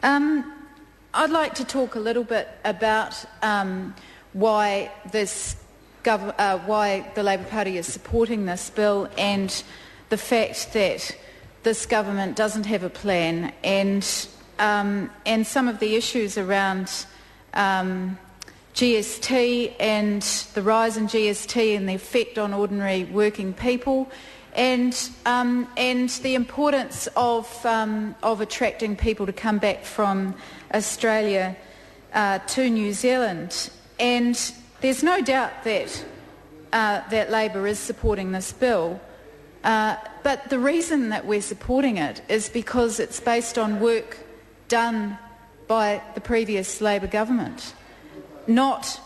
I'd like to talk a little bit about why the Labour Party is supporting this bill, and the fact that this government doesn't have a plan, and some of the issues around GST and the rise in GST and the effect on ordinary working people, and the importance of attracting people to come back from Australia to New Zealand. And there's no doubt that that Labor is supporting this bill, but the reason that we're supporting it is because it's based on work done by the previous Labor government, not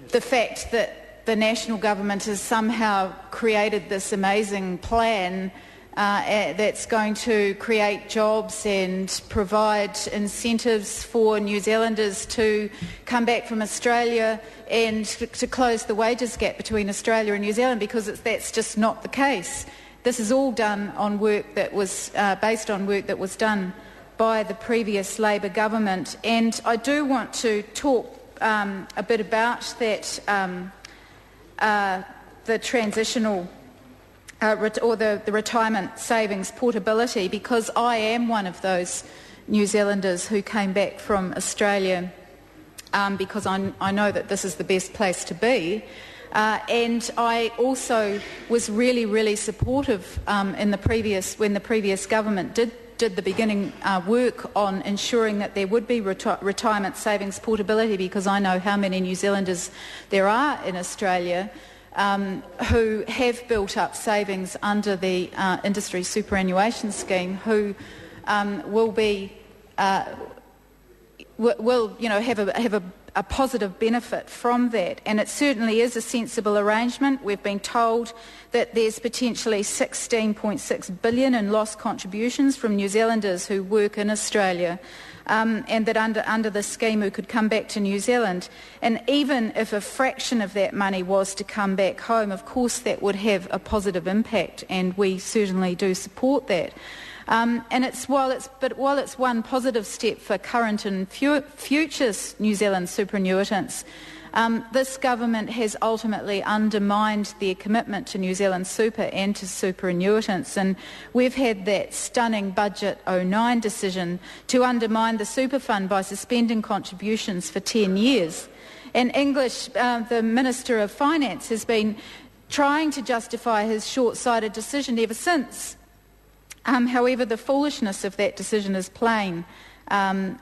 the fact that the national government has somehow created this amazing plan that's going to create jobs and provide incentives for New Zealanders to come back from Australia and to close the wages gap between Australia and New Zealand, because that's just not the case. This is all done on work that was based on work that was done by the previous Labor government. And I do want to talk a bit about that, the transitional or the retirement savings portability, because I am one of those New Zealanders who came back from Australia because I know that this is the best place to be. And I also was really, really supportive when the previous government did the beginning work on ensuring that there would be retirement savings portability, because I know how many New Zealanders there are in Australia who have built up savings under the industry superannuation scheme, who will have a positive benefit from that. And it certainly is a sensible arrangement. We've been told that there's potentially $16.6 billion in lost contributions from New Zealanders who work in Australia, and that under the scheme who could come back to New Zealand. And even if a fraction of that money was to come back home, of course that would have a positive impact, and we certainly do support that. While it's one positive step for current and future New Zealand superannuitants, this government has ultimately undermined their commitment to New Zealand super and to superannuitants, and we've had that stunning Budget 09 decision to undermine the super fund by suspending contributions for 10 years. And the Minister of Finance has been trying to justify his short-sighted decision ever since. However, the foolishness of that decision is plain,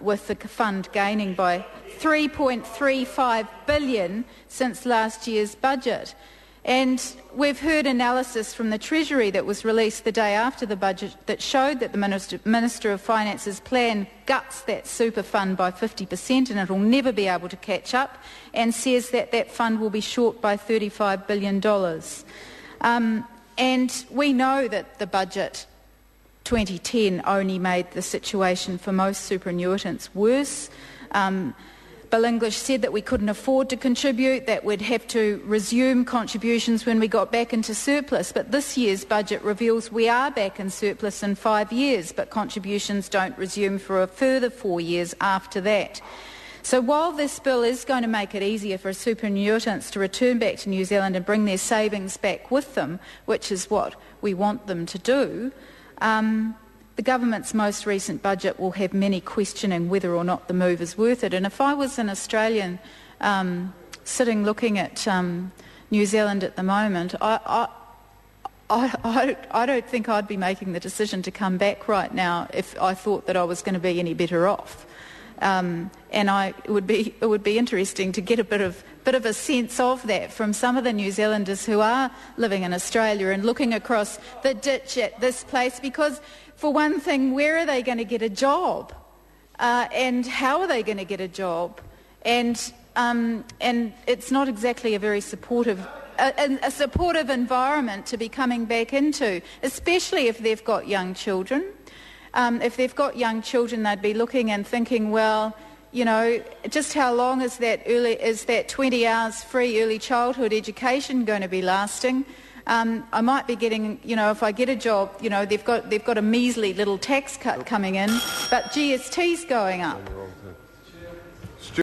with the fund gaining by $3.35 billion since last year's budget. And we've heard analysis from the Treasury that was released the day after the budget that showed that the Minister of Finance's plan guts that super fund by 50%, and it will never be able to catch up, and says that that fund will be short by $35 billion. And we know that the budget 2010 only made the situation for most superannuitants worse. Bill English said that we couldn't afford to contribute, that we'd have to resume contributions when we got back into surplus. But this year's budget reveals we are back in surplus in 5 years, but contributions don't resume for a further 4 years after that. So while this bill is going to make it easier for superannuitants to return back to New Zealand and bring their savings back with them, which is what we want them to do, the government's most recent budget will have many questioning whether or not the move is worth it. And if I was an Australian sitting looking at New Zealand at the moment, I don't think I'd be making the decision to come back right now if I thought that I was going to be any better off. And it would be interesting to get a bit of a sense of that from some of the New Zealanders who are living in Australia and looking across the ditch at this place, because for one thing, where are they going to get a job, and how are they going to get a job? And it's not exactly a very supportive environment to be coming back into, especially if they've got young children. If they've got young children, they'd be looking and thinking, well, you know, just how long is that 20 hours free early childhood education going to be lasting? I might be getting, if I get a job, they've got a measly little tax cut coming in, but GST's going up.